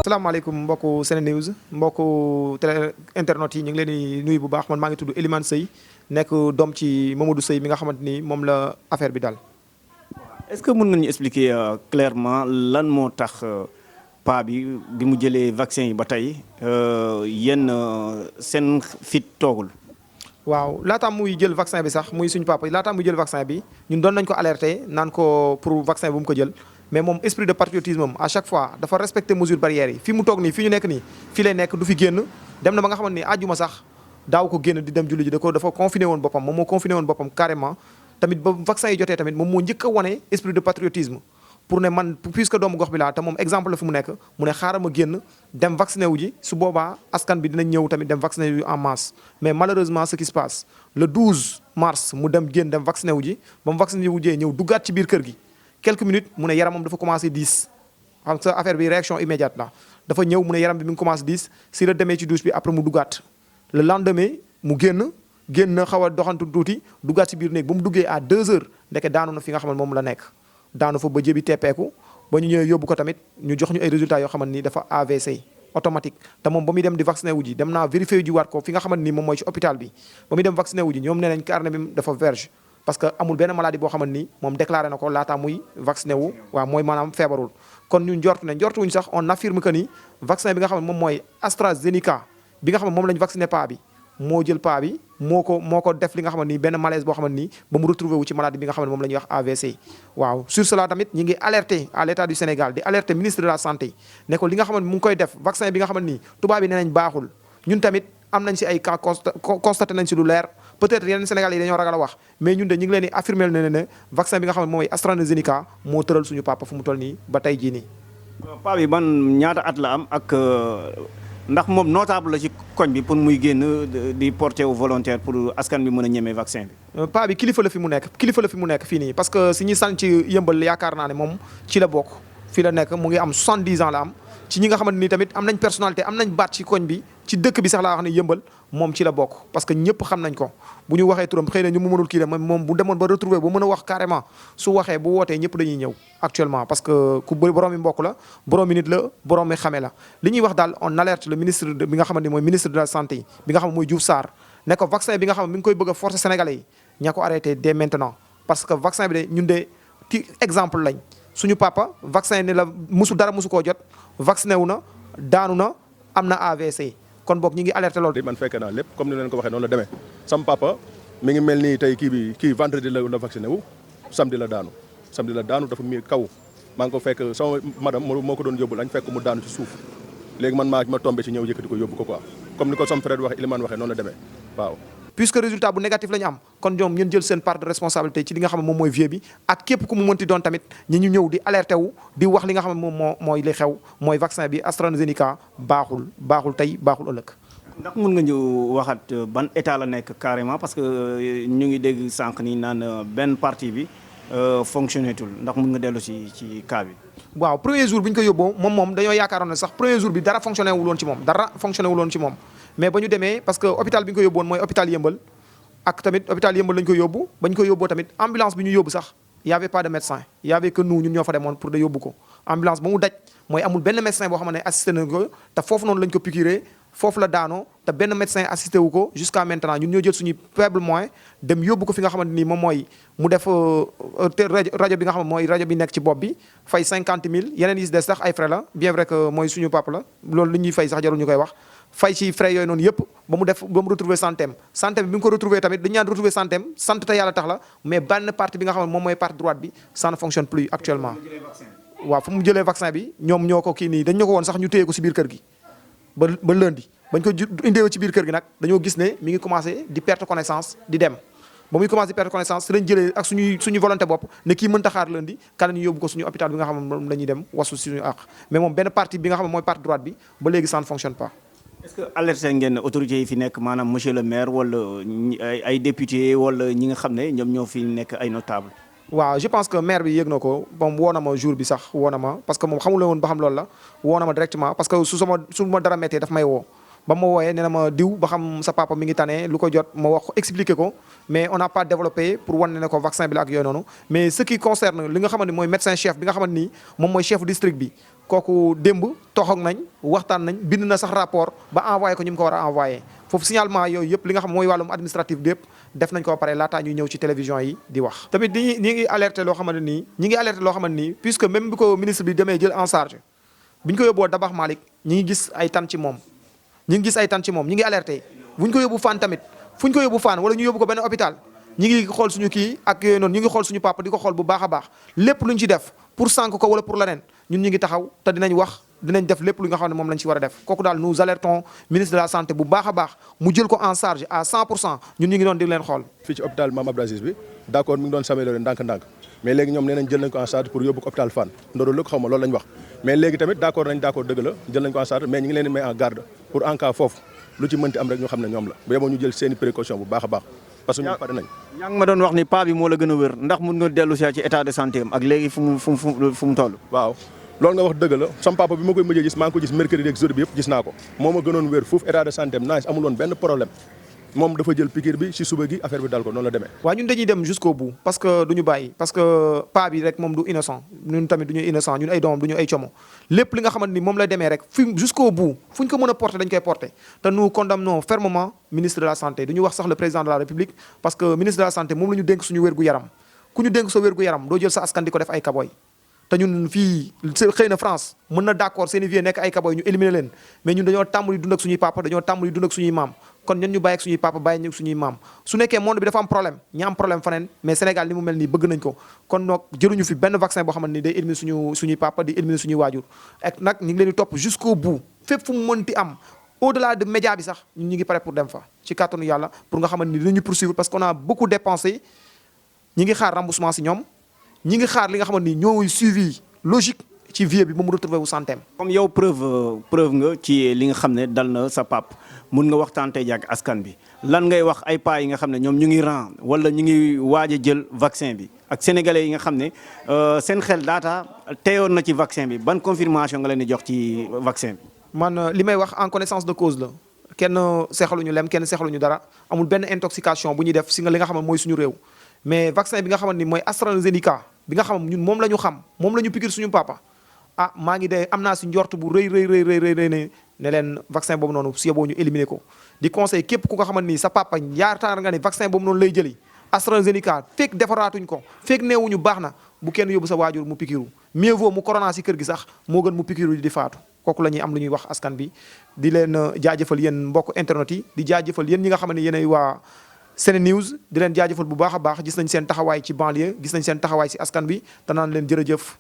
salaamaaleykum mbokku SeneNews mbokku télé internet yi ñu ngi leen di nuyu bu baax man maa ngi tudd Elimane Seye nekk doom ci Mamadou Seye mi nga xamante ni moom la affaire bi daal. est-ce que mën nga ñu expliquer clairement lan moo tax paa bi mu jëlee vaccin yi ba tey yéen seen fit toogul. waaw laataa muy jël vaccin bi sax muy suñu papa laataa muy jël vaccin bi ñun doon nañ ko alerter naan ko pour vaccin bu mu ko jël. mais moom esprit de patriotisme am à chaque fois dafa respecter mesures barrières yi fi mu toog nii fi ñu nekk nii fii lay nekk du fi génn dem na ba nga xamante ni àjjuma sax daaw ko génn di dem julli ji dafa confiné woon boppam moom moo confiné woon boppam carrément tamit ba vaccin yi jotee tamit moom moo njëkk a wane esprit de patriotisme pour ne man puisque doomu gox bi laa te moom exemple la fi mu nekk mu ne xaaral ma génn dem vacciné wu ji su boobaa askan bi dinañ ñëw tamit dem vacciné wu en masse mais malheureusement ce qui se passe le 12 mars mu dem génn dem vacciné wu ji ba mu vacciné wu jee ñëw duggaat ci biir kër gi quelques minutes mu ne yaramam dafa commencé diis xam sa affaire bi réaction immédiate la dafa ñëw mu ne yaram bi mi ngi commencé diis si la demee ci douche bi après mu duggaat le lendemain mu génn xaw a doxantu tuuti duggaat ci biir néeg ba mu duggee à 2 heures ndeke daanu na fi nga xam ne moom la nekk daanu fa ba jëbi teppeeku ba ñu ñëwee yóbbu ko tamit ñu jox ñu ay résultats yoo xamante ni dafa AVC automatique te moom ba muy dem di vacciné wu ji dem naa vérifié ji waat ko fi nga xamante ni moom mooy ci hôpital bi ba muy dem vacciné wu ji ñoom nee nañ carnet bi dafa vierge parce que amul benn maladie boo xamante ni moom déclaré na ko laataa muy vacciné wu waaw mooy maanaam feebarul kon ñu njortuwuñ sax on affirme que ni vaccin bi nga xam ne moom mooy AstraZeneca bi nga xam ne moom lañ vacciné paa bi moo jël paa bi moo ko def li nga xamante ni benn malaise boo xamante ni ba mu retrouvé wu ci maladie bi nga xam ne moom la ñuy wax AVC waaw sur cela tamit ñi ngi alerter à l'état du Sénégal di alerter ministre de la santé ne ko li nga xamante ni mu ngi koy def vaccin bi nga xamante ni tubaab bi nee nañ baaxul ñun tamit am nañ si ay cas constaté nañ si lu leer peut-être yeneen Sénégal yi dañoo ragal a wax mais ñun de ñu ngi leen di affirmer ne vaccin bi nga xam ne mooy AstraZeneca moo tëral suñu papa fu mu toll nii ba tey jii nii. paa bi ban ñaata at la am ak ndax moom notable la ci koñ bi pour muy génn di porter au volontaire pour askan bi mën a ñemee vaccin bi. paa bi kilifa la fi mu nekk fii nii parce que si ñi sant ci yëmbal yaakaar naa ne moom ci la bokk fii la nekk mu ngi am 70 ans la am. ci ñi nga xamante ni tamit am nañ personnalité am nañ baat ci koñ bi ci dëkk bi sax laa wax ne yëmbal moom ci la bokk parce que ñëpp xam nañ ko bu ñu waxee turam xëy na ñu mu mënul kii de moom bu demoon ba retrouver ba mën a wax carrément su waxee bu wootee ñëpp dañuy ñëw actuellement parce que ku bëri boroomi mbokk la boroomi nit la boroomi xame la li ñuy wax daal on alerte le ministre bi nga xamante ni mooy ministre de la santé bi nga xam ne mooy Diouf Sarr ne ko vaccin bi nga xam ne mi ngi koy bëgg a forcer sénégalais yi ña ko arrêté dès maintenant parce que vaccin bi de ñun de ci exemple lañ suñu papa vaccin ni la musu koo jot vacciné wu na daanu na am na AVC kon boog ñi ngi alerté loolu. man fekkee naa lépp comme ni leen ko waxee noonu la demee sam papa mi ngi mel nii tey kii vendredi la vacciné wu samedi la daanu dafa mi kaw maa ngi ko fekk sama madame moo ko doon yóbbu lañ fekk mu daanu ci suuf léegi man ma tombé ci ñëw yëkkati ko yóbbu ko quoi comme ni ko sam frère waxee Ilimane waxee noonu la demee waaw. puisque résultat bu négatif la ñu am kon ñoom ñeen jël seen part de responsabilité ci li nga xam ne moom mooy vieux bi ak képp ku mu mënti doon tamit ñi ñu ñëw di alerté wu di wax li nga xam ne moom mooy li xew mooy vaccin bi AstraZeneca baaxul tey baaxul ëllëg. ndax mën nga ñu waxaat ban état la nekk carrément parce que ñu ngi dégg sànq ni naan benn partie bi fonctionné tul ndax mën nga dellu ci cas bi. waaw premier jour bi ñu ko yóbboo moom dañoo yaakaaroon ne sax premier jour bi dara fonctionné wul woon ci moom mais ba ñu demee parce que hôpital bi ñu ko yóbboon mooy hôpital yëmbal ak tamit hôpital yëmbal lañu ko yóbbu ba ñu ko yóbboo tamit ambulance bi ñu yóbbu sax y avait pas de médecin y avait que nous ñun ñoo fa demoon pour de yóbbu ko ambulance ba mu daj mooy amul benn médecin boo xam ne assisté na ko te foofu noonu lañ ko piqûré foofu la daanoo te benn médecin assisté wu ko jusqu'à maintenant ñun ñoo jël suñuy faible moyen dem yóbbu ko fi nga xamante ni moom mooy mu def rajo bi nga xam ne mooy rajo bi nekk ci bopp bi fay 50 000 yeneen yi si des sax ay frais la bien vrai que mooy suñu papa la loolu li ñuy fay sax jarul ñu koy wax fay ci frais yooyu noonu yëpp ba mu retrouver santéem bi bi nga ko retrouver tamit dañu naan retrouver santéem sant te yàlla tax la mais benn partie bi nga xam ne moom mooy partie droite bi ça ne fonctionne plus actuellement waaw fu mu jëlee vaccin bi ñoom ñoo ko kii nii dañ ñoo ko woon sax ñu téye ko si biir kër gi ba lundi bañ ko indee ci biir kër gi nag dañoo gis ne mi ngi commencé di perte connaissance di dem ba muy commencé perte connaissance si lañ jëlee ak suñu volonté bopp ne kii mënta xaar lundi kan ñu yóbbu ko suñu hôpital bi nga xam ne moom la ñuy dem wasu suñu àq mais moom benn partie bi nga xam ne mooy partie droite bi ba léegi ça ne fonctionne pas. est-ce que alerté ngeen autorités yi fi nekk maanaam monsieur le maire wala ay député wala ñi nga xam ne ñoom ñoo fi nekk ay notable waaw je pense que maire bi yëg na ko moom woo na ma jour bi sax woo na ma parce que moom xamul woon ba xam loolu la woo na ma directement parce que su ma dara méttee daf may woo ba ma wooyee nee na ma diw ba xam sa papa mi ngi tane lu ko jot ma wax ko expliquer ko mais on n'a pas développé pour wan ne ko vaccin bi la ak yooyu noonu mais ce qui concerne li nga xamante ni mooy médecin chef bi nga xamante ni moom mooy chef district bi kooku démb toxoog nañ waxtaan nañ bind na sax rapport ba envoyé ko ñu mu ko war a envoyé foofu signalement yooyu yëpp li nga xam mooy wàllum administratif bi yëpp def nañ ko ba pare laataa ñuy ñëw ci télévision yi di wax. tamit ñi ngi alerté loo xamante nii puisque même bi ko ministre bi demee jël en charge bi ñu ko yóbboo Dabax Malick ñi ngi gis ay tan ci moom ñi ngi alerté bu ñu ko yóbbu Fann tamit fu ñu ko yóbbu Fann wala ñu yóbbu ko benn hôpital ñi ngi xool suñu kii ak yooyu noonu ñi ngi xool suñu papa di ko xool bu baax a baax lépp luñ ci def pour sànk ko wala pour leneen ñun ñu ngi taxaw te dinañ wax dinañ def lépp lu nga xam ne moom lañ ci war a def kooku daal nous alertons ministre de la santé bu baax a baax mu jël ko en charge à 100% ñun ñu ngi doon di leen xool. fii ci hôpital Mame Abdou Aziz bi d'accord mi ngi doon s'améliorer ndànk-ndànk mais léegi ñoom nee nañ jël nañ ko en charge pour yóbbu ko hôpital Fann Ndorol la ko xaw ma loolu lañ wax mais léegi tamit d'accord dëgg la jël nañ ko en charge mais ñu ngi leen di mettre en garde pour en cas foofu lu ci mënti am rek ñu xam ne ñoom la ba yeboo ñu jël seeni précaution bu baax a baax parce que ñun pare nañ. yaa ngi ma doon wax ni paa bi moo la gën a wér ndax mun nga dellu si ci état de santé am ak léegi fu mu toll. waaw loolu nga wax dëgg la sama papa bi ma koy mujjee gis maa ngi ko gis mercredi ak jeudi bi yëpp gis naa ko moo ma gënoon wér foofu état de santé am nice amul woon benn problème moom dafa jël piqûre bi si suba gi affaire bi dal ko noonu la demee. waaw ñun dañuy dem jusqu'au bout parce que duñu bàyyi parce que paa bi rek moom du innocent ñun tamit duñu innocent ñun ay doomam duñu ay como lépp li nga xamante ni moom lay demee rek fi jusqu'au bout fu ñu ko mën a porter dañ koy porter te nous condamnons fermement ministre de la santé duñu wax sax le président de la république parce que ministre de la santé moom la ñu dénk suñu wér-gu-yaram ku ñu dénk sa wér-gu-yaram doo jël sa askan di ko def ay kaboy te ñun fii xëy na France mën na d'accord seen i vieux nekk ay kaboy ñu éliminer leen mais ñun dañoo tàmm di dund ak suñuy papa dañoo tàmm di dund ak suñuy maam kon ñun ñu bàyyi ak suñuy papa bàyyi ñu ak suñuy maam su nekkee monde bi dafa am problème ñi am problème faneen mais Sénégal ni mu mel nii bëgg nañ ko kon nag jëruñu fi benn vaccin boo xamante ni day éliminer suñuy papa di éliminer suñuy waajur ak nag ñu ngi leen di topp jusqu'au bout fépp fu mu mënti am au-delà de média bi sax ñun ñu ngi pare pour dem fa ci kàttanu yàlla pour nga xamante ni dinañu poursuivre parce qu'on a beaucoup dépensé ñi ngi xaar remboursement si ñoom ñi ngi xaar li nga xamante ni ñooy suivi logique ci vie bi ba mu retrouver wu santeem. comme yow preuve nga ci li nga xam ne dal na sa pap mun nga waxtaan tey ak askan bi lan ngay wax ay paa yi nga xam ne ñoom ñu ngi ran wala ñu ngi waaj a jël vaccin bi ak sénégalais yi nga xam ne seen xel daata teyoon na ci vaccin bi ban confirmation nga leen di jox ci vaccin bi. man li may wax en connaissance de cause la kenn seexaluñu lem kenn seexaluñu dara amul benn intoxication bu ñuy def si nga li nga xam ne mooy suñu réew mais vaccin bi nga xamante ni mooy AstraZeneca bi nga xam ñun moom la ñu xam moom la ñu piqûre suñu papa ah maa ngi de am naa si njort bu rëy ne leen vaccin boobu noonu si yeboo ñu éliminer ko di conseil képp ku nga xamante ni sa papa yaakaar nga ne vaccin boobu noonu lay jëli AstraZeneca fekk defaraatuñ ko fekk neewuñu baax na bu kenn yóbbu sa waajur mu piqûre mieux vaut mu corona si kër gi sax moo gën mu piqûre di faatu kooku la ñuy am lu ñuy wax askan bi di leen jaajëfal yéen mbokk internet yi di jaajëfal yéen ñi nga xam ne yéenay waa SeneNews di leen jaajëfal bu baax a baax gis nañ seen taxawaay ci banlieue gis nañ seen taxawaay si askan bi te naan leen jërëjëf